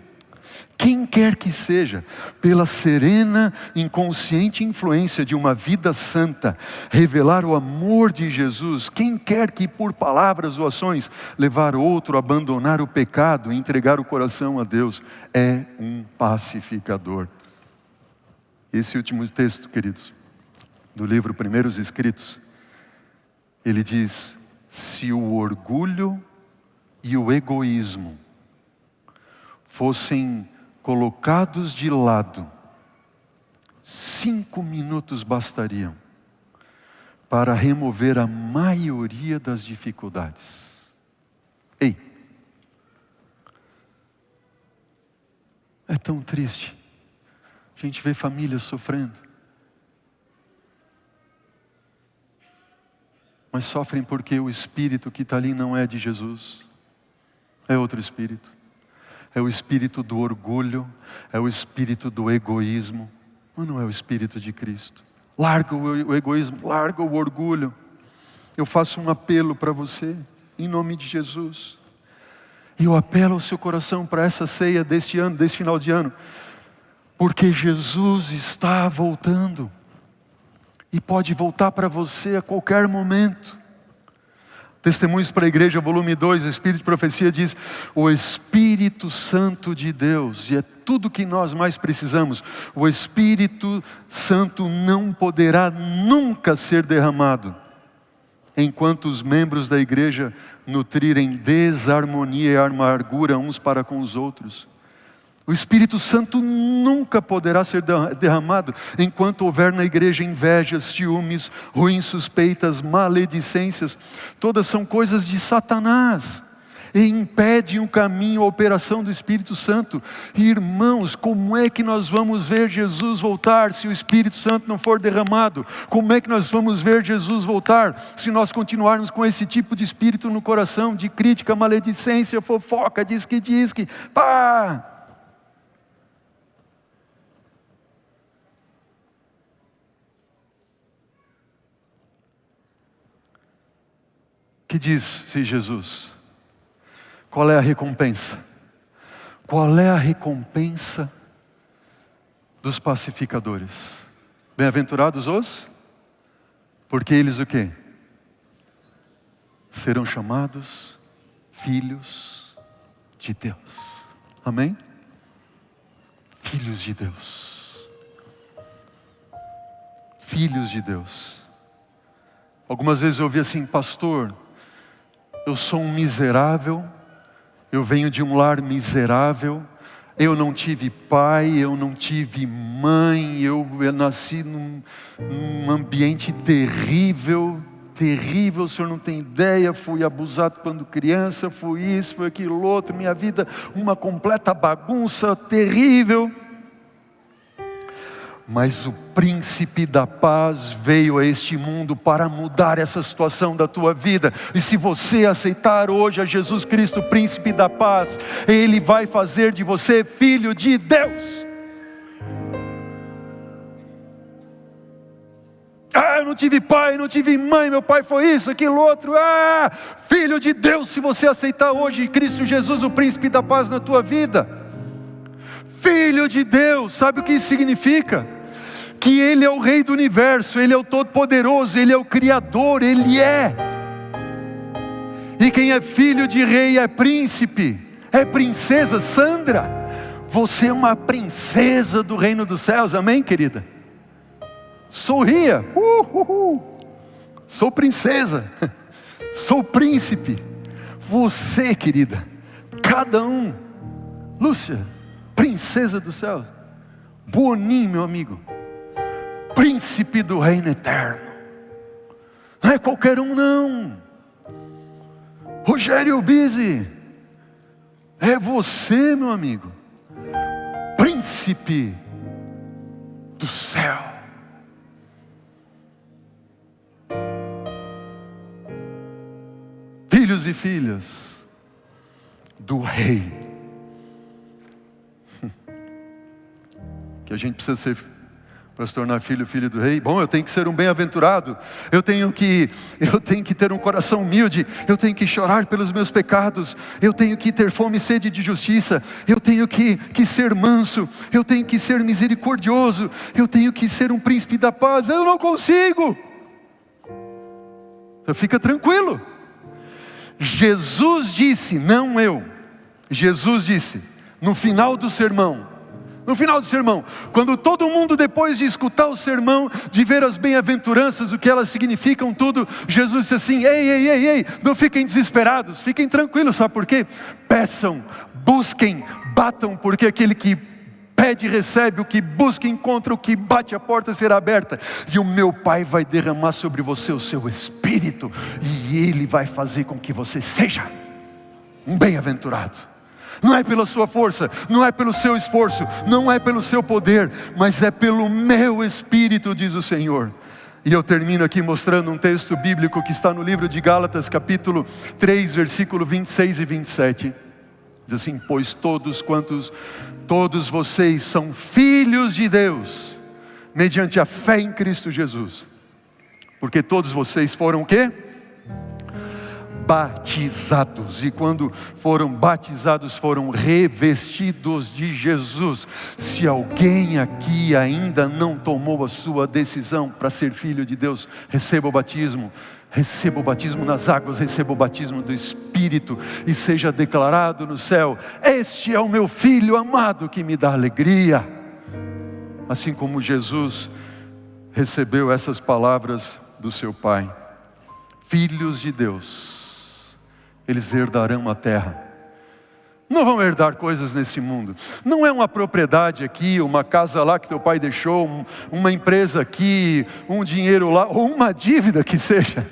pela serena, inconsciente influência de uma vida santa, revelar o amor de Jesus, quem quer que por palavras ou ações levar outro a abandonar o pecado e entregar o coração a Deus, é um pacificador. Esse último texto, queridos, do livro Primeiros Escritos, ele diz: se o orgulho e o egoísmo fossem colocados de lado, 5 minutos bastariam para remover a maioria das dificuldades. Ei, é tão triste. A gente vê famílias sofrendo, mas sofrem porque o espírito que está ali não é de Jesus, é outro espírito. É o espírito do orgulho, é o espírito do egoísmo, mas não é o espírito de Cristo. Larga o egoísmo, larga o orgulho. Eu faço um apelo para você, em nome de Jesus. E eu apelo ao seu coração para essa ceia deste ano, deste final de ano, porque Jesus está voltando, e pode voltar para você a qualquer momento. Testemunhos para a Igreja, volume 2, Espírito de Profecia diz: o Espírito Santo de Deus, e é tudo que nós mais precisamos, o Espírito Santo não poderá nunca ser derramado, enquanto os membros da igreja nutrirem desarmonia e amargura uns para com os outros. O Espírito Santo nunca poderá ser derramado enquanto houver na igreja invejas, ciúmes, ruins suspeitas, maledicências. Todas são coisas de Satanás e impedem o caminho, a operação do Espírito Santo. E, irmãos, como é que nós vamos ver Jesus voltar se o Espírito Santo não for derramado? Como é que nós vamos ver Jesus voltar se nós continuarmos com esse tipo de espírito no coração, de crítica, maledicência, fofoca, diz que, pá! Que disse Jesus? Qual é a recompensa? Qual é a recompensa dos pacificadores? Bem-aventurados os? Porque eles o quê? Serão chamados filhos de Deus. Amém? Filhos de Deus. Filhos de Deus. Algumas vezes eu ouvi assim: pastor, eu sou um miserável, eu venho de um lar miserável, eu não tive pai, eu não tive mãe, eu nasci num ambiente terrível, o senhor não tem ideia, fui abusado quando criança, fui isso, foi aquilo outro, minha vida uma completa bagunça, terrível. Mas o príncipe da paz veio a este mundo para mudar essa situação da tua vida. E se você aceitar hoje a Jesus Cristo, príncipe da paz, Ele vai fazer de você filho de Deus. Eu não tive pai, não tive mãe, meu pai foi isso, aquilo outro. Filho de Deus, se você aceitar hoje Cristo Jesus, o príncipe da paz na tua vida. Filho de Deus, sabe o que isso significa? Que Ele é o Rei do Universo, Ele é o Todo-Poderoso, Ele é o Criador, Ele é. E quem é filho de rei é príncipe, é princesa. Sandra, você é uma princesa do reino dos céus, amém, querida? Sorria, sou princesa, sou príncipe. Você, querida, cada um. Lúcia, princesa do céu. Boninho, meu amigo, príncipe do reino eterno. Não é qualquer um não. Rogério Bizzi, é você, meu amigo, príncipe do céu. Filhos e filhas do rei. Que a gente precisa ser para se tornar filho do rei. Bom, eu tenho que ser um bem-aventurado, eu tenho que ter um coração humilde, eu tenho que chorar pelos meus pecados, eu tenho que ter fome e sede de justiça, eu tenho que ser manso, eu tenho que ser misericordioso, eu tenho que ser um príncipe da paz. Eu não consigo. Então fica tranquilo. Jesus disse, não eu, Jesus disse no final do sermão, quando todo mundo, depois de escutar o sermão, de ver as bem-aventuranças, o que elas significam tudo, Jesus disse assim: ei, não fiquem desesperados, fiquem tranquilos, sabe por quê? Peçam, busquem, batam, porque aquele que pede recebe, o que busca encontra, o que bate a porta será aberta, e o meu Pai vai derramar sobre você o seu Espírito, e Ele vai fazer com que você seja um bem-aventurado. Não é pela sua força, não é pelo seu esforço, não é pelo seu poder, mas é pelo meu Espírito, diz o Senhor. E eu termino aqui mostrando um texto bíblico que está no livro de Gálatas, capítulo 3, versículo 26 e 27. Diz assim: pois todos vocês são filhos de Deus, mediante a fé em Cristo Jesus. Porque todos vocês foram o quê? Batizados. E quando foram batizados, foram revestidos de Jesus. Se alguém aqui ainda não tomou a sua decisão para ser filho de Deus, receba o batismo, receba o batismo nas águas, receba o batismo do Espírito e seja declarado no céu: este é o meu Filho amado que me dá alegria. Assim como Jesus recebeu essas palavras do seu Pai: filhos de Deus, eles herdarão a terra. Não vão herdar coisas nesse mundo. Não é uma propriedade aqui, uma casa lá que teu pai deixou, uma empresa aqui, um dinheiro lá, ou uma dívida que seja.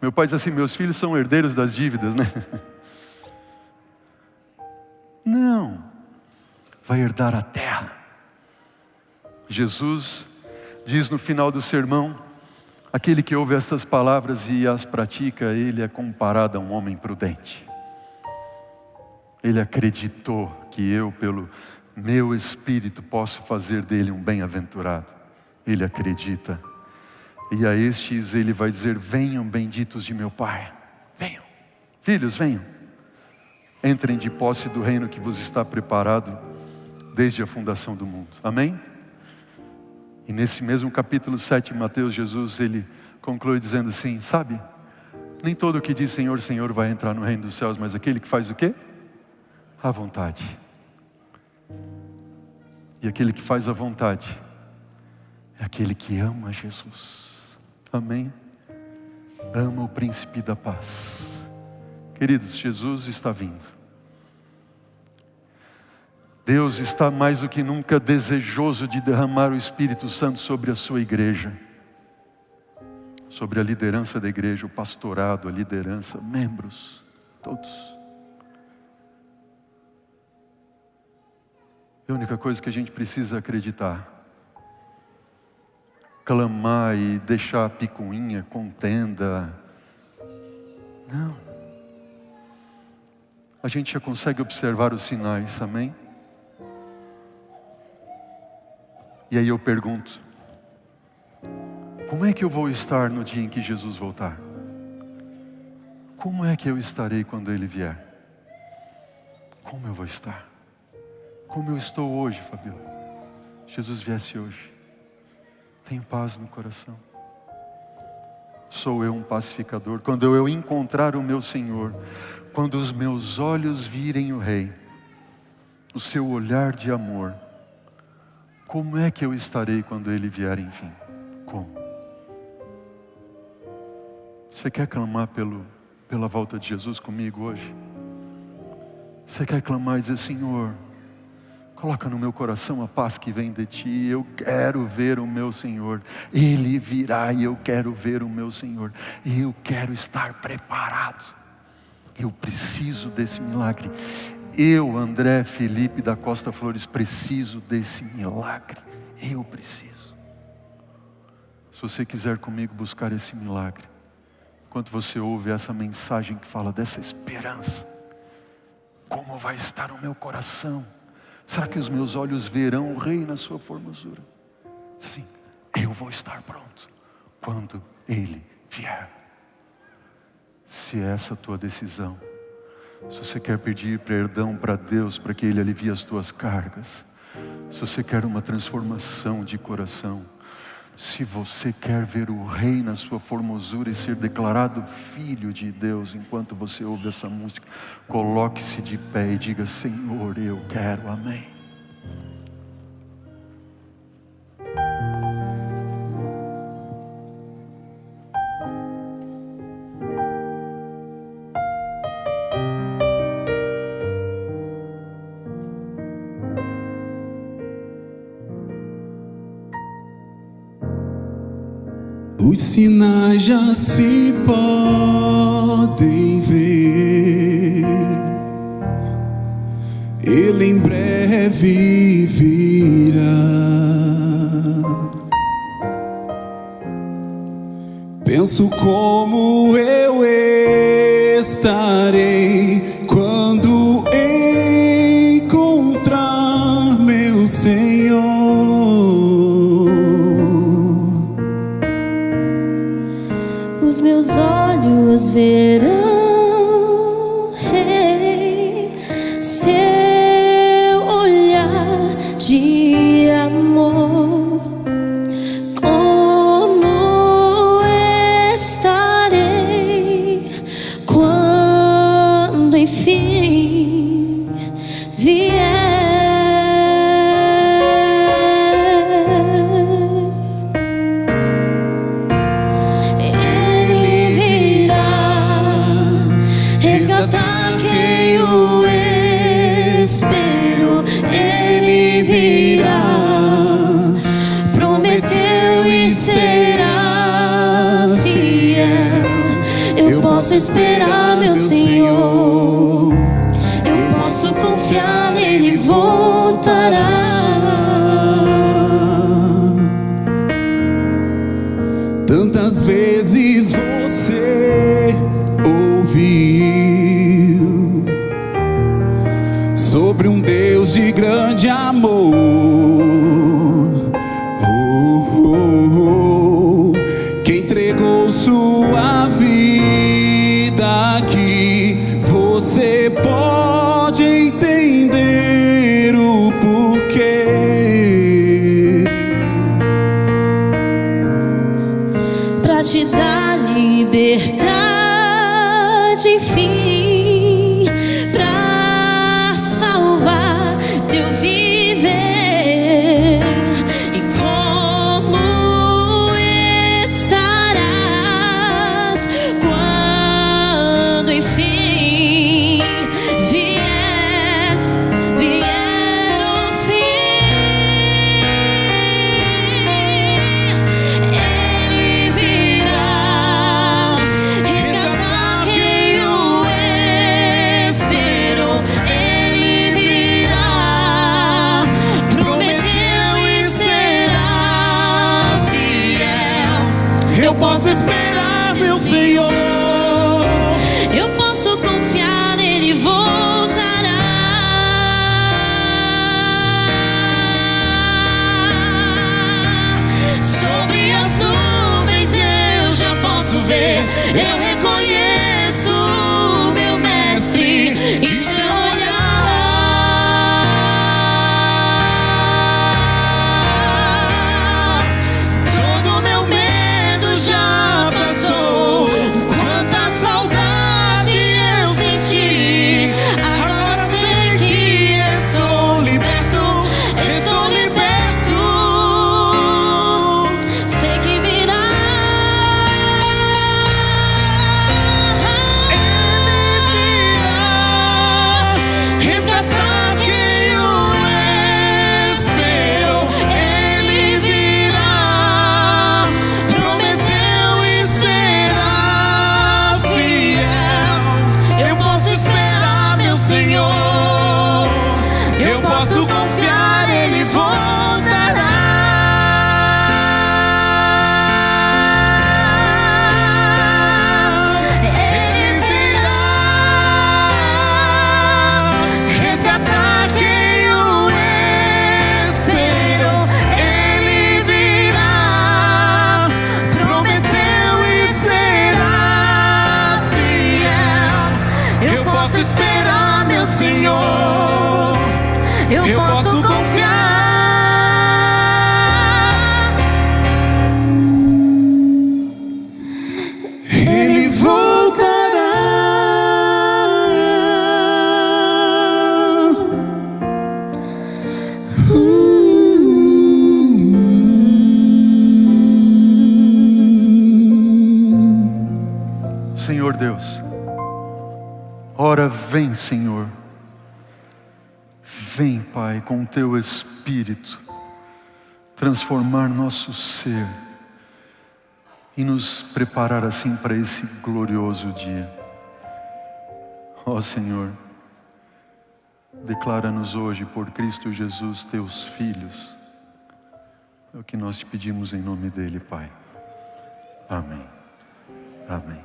Meu pai diz assim: meus filhos são herdeiros das dívidas, né? Não, vai herdar a terra. Jesus diz no final do sermão: aquele que ouve essas palavras e as pratica, ele é comparado a um homem prudente. Ele acreditou que eu, pelo meu Espírito, posso fazer dele um bem-aventurado. Ele acredita. E a estes ele vai dizer: venham benditos de meu Pai. Venham, filhos, venham. Entrem de posse do reino que vos está preparado desde a fundação do mundo. Amém? E nesse mesmo capítulo 7 de Mateus, Jesus, ele conclui dizendo assim: sabe, nem todo o que diz Senhor, Senhor vai entrar no reino dos céus, mas aquele que faz o quê? A vontade. E aquele que faz a vontade é aquele que ama Jesus. Amém? Ama o príncipe da paz. Queridos, Jesus está vindo. Deus está mais do que nunca desejoso de derramar o Espírito Santo sobre a sua igreja, sobre a liderança da igreja, o pastorado, a liderança, membros, todos. A única coisa que a gente precisa acreditar, clamar e deixar picuinha, contenda, não. A gente já consegue observar os sinais, amém? E aí eu pergunto: como é que eu vou estar no dia em que Jesus voltar? Como é que eu estarei quando Ele vier? Como eu vou estar? Como eu estou hoje, Fabiola? Jesus viesse hoje. Tenho paz no coração. Sou eu um pacificador. Quando eu encontrar o meu Senhor, quando os meus olhos virem o Rei, o seu olhar de amor, como é que eu estarei quando Ele vier, enfim? Como? Você quer clamar pela volta de Jesus comigo hoje? Você quer clamar e dizer: Senhor, coloca no meu coração a paz que vem de Ti. Eu quero ver o meu Senhor. Ele virá e eu quero ver o meu Senhor. E eu quero estar preparado. Eu preciso desse milagre. Eu, André Felipe da Costa Flores, preciso desse milagre. Eu preciso. Se você quiser comigo buscar esse milagre, enquanto você ouve essa mensagem que fala dessa esperança, como vai estar o meu coração? Será que os meus olhos verão o Rei na sua formosura? Sim, eu vou estar pronto quando Ele vier. Se é essa a tua decisão, se você quer pedir perdão para Deus para que Ele alivie as tuas cargas, se você quer uma transformação de coração, se você quer ver o Rei na sua formosura e ser declarado Filho de Deus, enquanto você ouve essa música, coloque-se de pé e diga: Senhor, eu quero, amém. Os sinais já se podem ver, Ele em breve virá. Penso como eu estarei quando encontrar meu Senhor. Os meus olhos verão, Rei, seu olhar de amor, como posso esperar, meu Senhor. Eu posso confiar nele, voltará. Tantas vezes você ouviu sobre um Deus de grande amor, que entregou sua vida, que você pode entender o porquê. Pra te dar liberdade, enfim, pra salvar teu viver. E como estarás quando enfim vier o fim? Ele virá resgatar quem o esperou. Ele virá, prometeu e será fiel. Eu posso esperar, meu Senhor. Eu posso confiar nele, voltará. Sobre as nuvens eu já posso ver. Eu reconheço o meu mestre e seu olhar. Todo meu medo já passou. Quanta saudade eu senti. Agora sei que estou liberto. Estou liberto. Sei que virá. Ele virá resgatar quem o esperou. Ele virá, prometeu e será fiel. Eu posso esperar, meu Senhor. Eu posso confiar, ele voltará. Ele virá resgatar quem o esperou. Ele virá, prometeu e será fiel. Eu posso esperar, meu Senhor. Eu posso confiar. Ele voltará. Senhor Deus, ora vem, Senhor. Vem, Pai, com o teu Espírito, transformar nosso ser e nos preparar assim para esse glorioso dia. Ó Senhor, declara-nos hoje por Cristo Jesus, teus filhos. É o que nós te pedimos em nome dele, Pai. Amém. Amém.